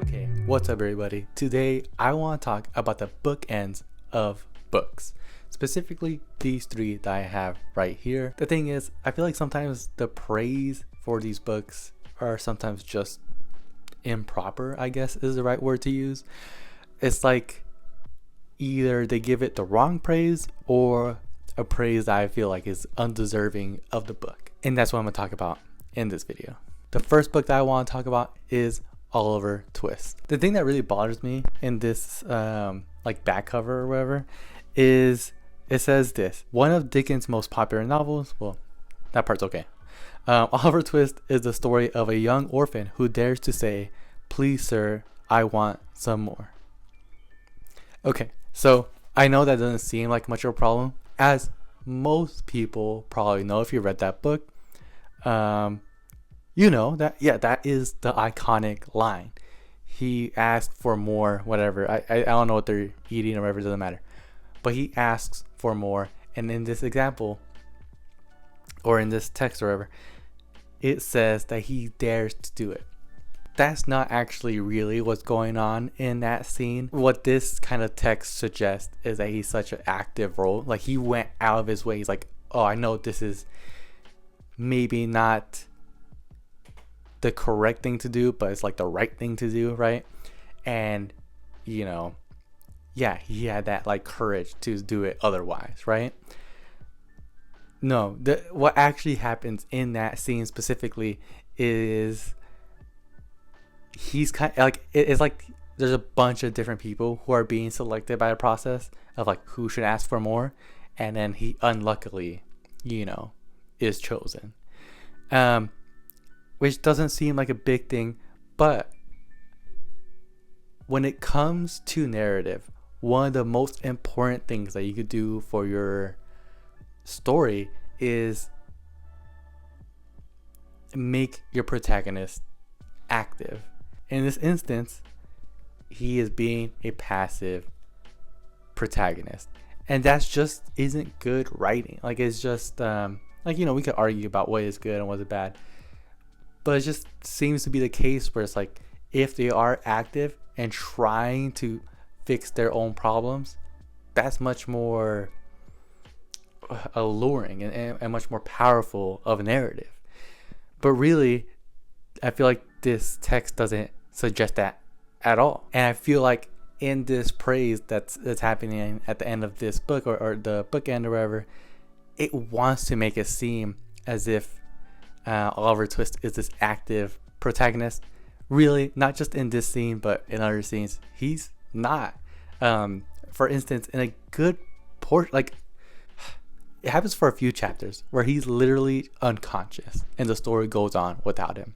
Okay, what's up everybody? Today I want to talk about the bookends of books. Specifically these three that I have right here. The thing is, I feel like sometimes the praise for these books are sometimes just improper, I guess is the right word to use. It's like either they give it the wrong praise or a praise that I feel like is undeserving of the book. And that's what I'm going to talk about in this video. The first book that I want to talk about is Oliver Twist. The thing that really bothers me in this like back cover or whatever is it says this: one of Dickens' most popular novels. Well, that part's okay. Oliver Twist is the story of a young orphan who dares to say, "Please, sir, I want some more." Okay, so I know that doesn't seem like much of a problem, as most people probably know if you read that book. You know that, yeah, that is the iconic line. He asked for more, whatever. I don't know what they're eating or whatever, it doesn't matter. But he asks for more. And in this example, or in this text or whatever, it says that he dares to do it. That's not actually really what's going on in that scene. What this kind of text suggests is that he's such an active role. Like, he went out of his way. He's like, oh, I know this is maybe not the correct thing to do, but it's like the right thing to do, right? And you know, yeah, he had that like courage to do it otherwise, right? No, what actually happens in that scene specifically is he's kind of like, it's like there's a bunch of different people who are being selected by the process of like who should ask for more, and then he unluckily, you know, is chosen. Which doesn't seem like a big thing, but when it comes to narrative, one of the most important things that you could do for your story is make your protagonist active. In this instance, he is being a passive protagonist, and that's just isn't good writing. Like, it's just like, you know, we could argue about what is good and what is bad, but it just seems to be the case where it's like, if they are active and trying to fix their own problems, that's much more alluring and much more powerful of a narrative. But really, I feel like this text doesn't suggest that at all. And I feel like in this praise that's happening at the end of this book, or the bookend or whatever, it wants to make it seem as if Oliver Twist is this active protagonist. Really, not just in this scene, but in other scenes, he's not. For instance, in a good portion, like, it happens for a few chapters where he's literally unconscious and the story goes on without him.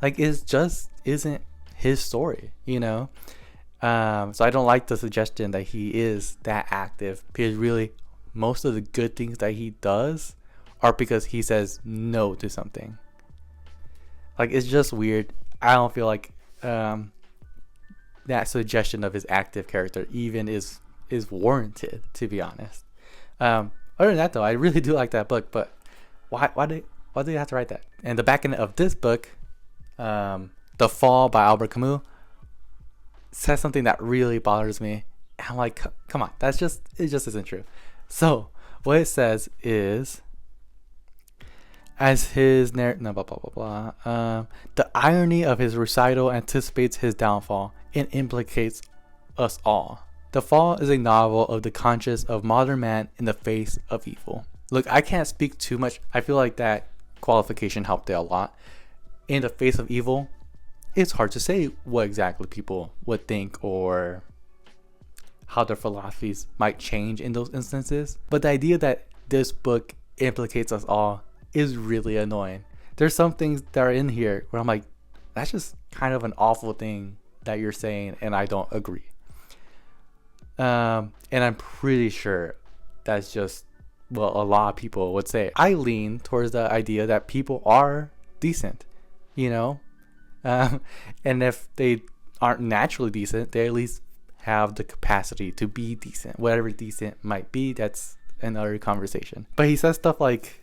Like, it just isn't his story, you know? So I don't like the suggestion that he is that active, because really most of the good things that he does are because he says no to something. Like, it's just weird. I don't feel like that suggestion of his active character even is warranted, to be honest. Other than that, though, I really do like that book. But why do you have to write that? And the back end of this book, The Fall by Albert Camus, says something that really bothers me. And I'm like, come on, it just isn't true. So what it says is, as his the irony of his recital anticipates his downfall and implicates us all. The Fall is a novel of the conscience of modern man in the face of evil. Look, I can't speak too much. I feel like that qualification helped it a lot. In the face of evil, it's hard to say what exactly people would think or how their philosophies might change in those instances. But the idea that this book implicates us all is really annoying. There's some things that are in here where I'm like, that's just kind of an awful thing that you're saying, and I don't agree. And I'm pretty sure that's just, well, a lot of people would say. I lean towards the idea that people are decent, you know? And if they aren't naturally decent, they at least have the capacity to be decent. Whatever decent might be, that's another conversation. But he says stuff like,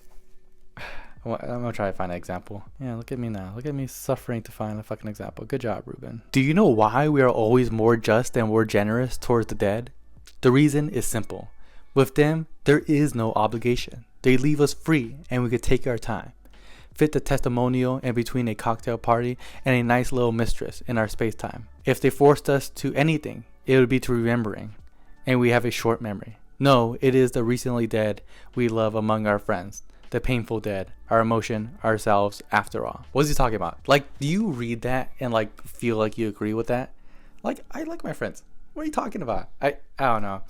I'm gonna try to find an example. Yeah, look at me now. Look at me suffering to find a fucking example. Good job, Ruben. Do you know why we are always more just and more generous towards the dead? The reason is simple. With them, there is no obligation. They leave us free and we could take our time. Fit the testimonial in between a cocktail party and a nice little mistress in our space-time. If they forced us to anything, it would be to remembering. And we have a short memory. No, it is the recently dead we love among our friends. The painful dead, our emotion, ourselves, after all. What is he talking about? Like, do you read that and like feel like you agree with that? Like, I like my friends. What are you talking about? I don't know.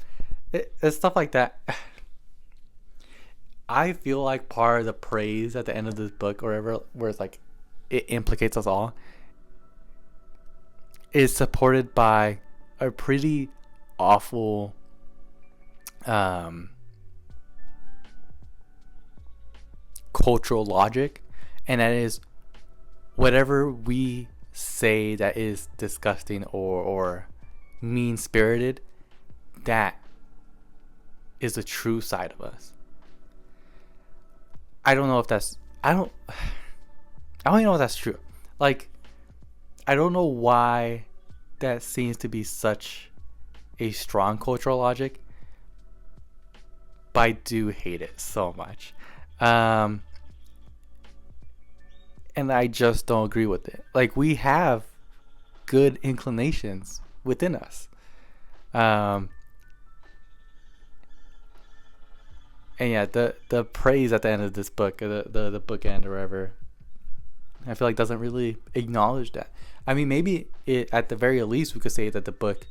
It's stuff like that. I feel like part of the praise at the end of this book, or whatever, where it's like it implicates us all, is supported by a pretty awful cultural logic, and that is whatever we say that is disgusting or mean spirited, that is the true side of us. I don't know if that's I don't even know if that's true. Like, I don't know why that seems to be such a strong cultural logic, but I do hate it so much. And I just don't agree with it. Like, we have good inclinations within us. And yeah, the praise at the end of this book, the bookend or whatever, I feel like doesn't really acknowledge that. I mean, maybe it, at the very least, we could say that the book,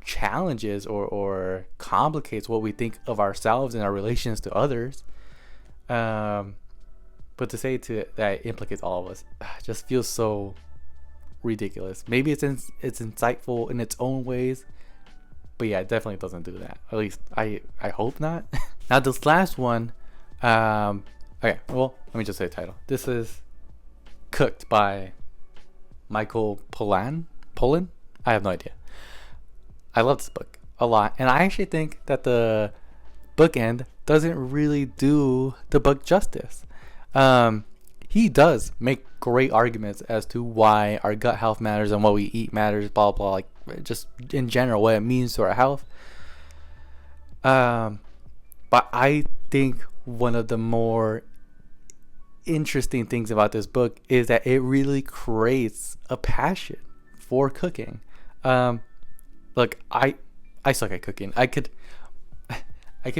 challenges or complicates what we think of ourselves and our relations to others. But to say that it implicates all of us just feels so ridiculous. Maybe it's insightful in its own ways, but yeah, it definitely doesn't do that. At least I hope not. Now this last one, okay, well, let me just say the title. This is Cooked by Michael Pollan. I have no idea. I love this book a lot, and I actually think that the bookend doesn't really do the book justice. He does make great arguments as to why our gut health matters and what we eat matters, blah blah, like just in general what it means to our health. But I think one of the more interesting things about this book is that it really creates a passion for cooking. Look, I suck at cooking. I can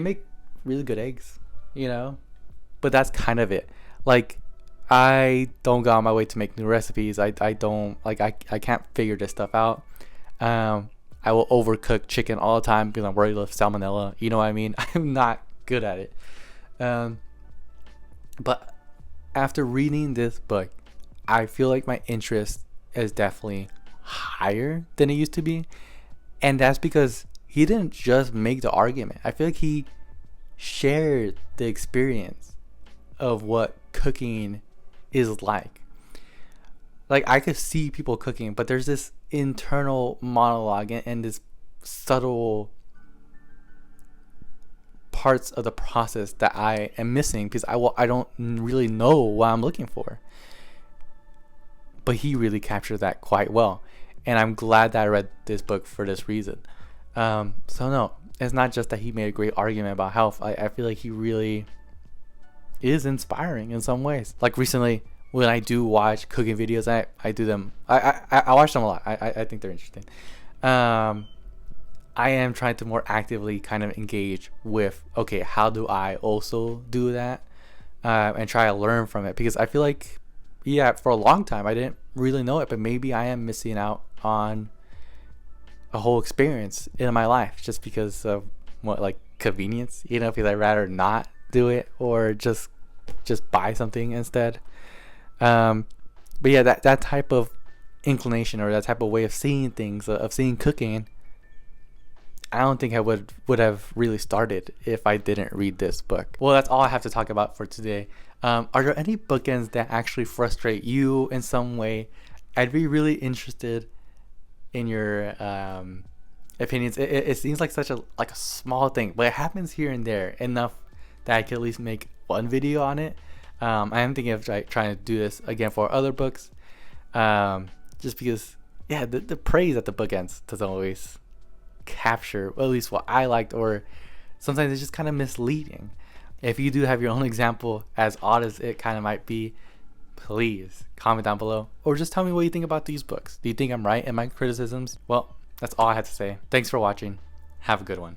make really good eggs, but that's kind of it. Like, I don't go on my way to make new recipes. I don't like I can't figure this stuff out. I will overcook chicken all the time because I'm worried of salmonella. You know what I mean? I'm not good at it. But after reading this book, I feel like my interest is definitely higher than it used to be. And that's because he didn't just make the argument. I feel like he shared the experience of what cooking is like. Like, I could see people cooking, but there's this internal monologue and this subtle parts of the process that I am missing because I don't really know what I'm looking for. But he really captured that quite well, and I'm glad that I read this book for this reason. So no, it's not just that he made a great argument about health. I feel like he really is inspiring in some ways. Like, recently, when I do watch cooking videos, I do them. I watch them a lot. I think they're interesting. I am trying to more actively kind of engage with, okay, how do I also do that, and try to learn from it, because I feel like, yeah, for a long time I didn't really know it, but maybe I am missing out on a whole experience in my life just because of what, like, convenience, because I'd rather not do it or just buy something instead. But yeah, that type of inclination or that type of way of seeing things, of seeing cooking, I don't think I would have really started if I didn't read this book. Well, that's all I have to talk about for today. Are there any bookends that actually frustrate you in some way? I'd be really interested in your opinions. It seems like such a small thing, but it happens here and there enough that I could at least make one video on it. I am thinking of trying to do this again for other books, just because, yeah, the praise at the bookends doesn't always capture, at least what I liked, or sometimes it's just kind of misleading. If you do have your own example, as odd as it kind of might be, please comment down below, or just tell me what you think about these books. Do you think I'm right in my criticisms? Well, that's all I had to say. Thanks for watching. Have a good one.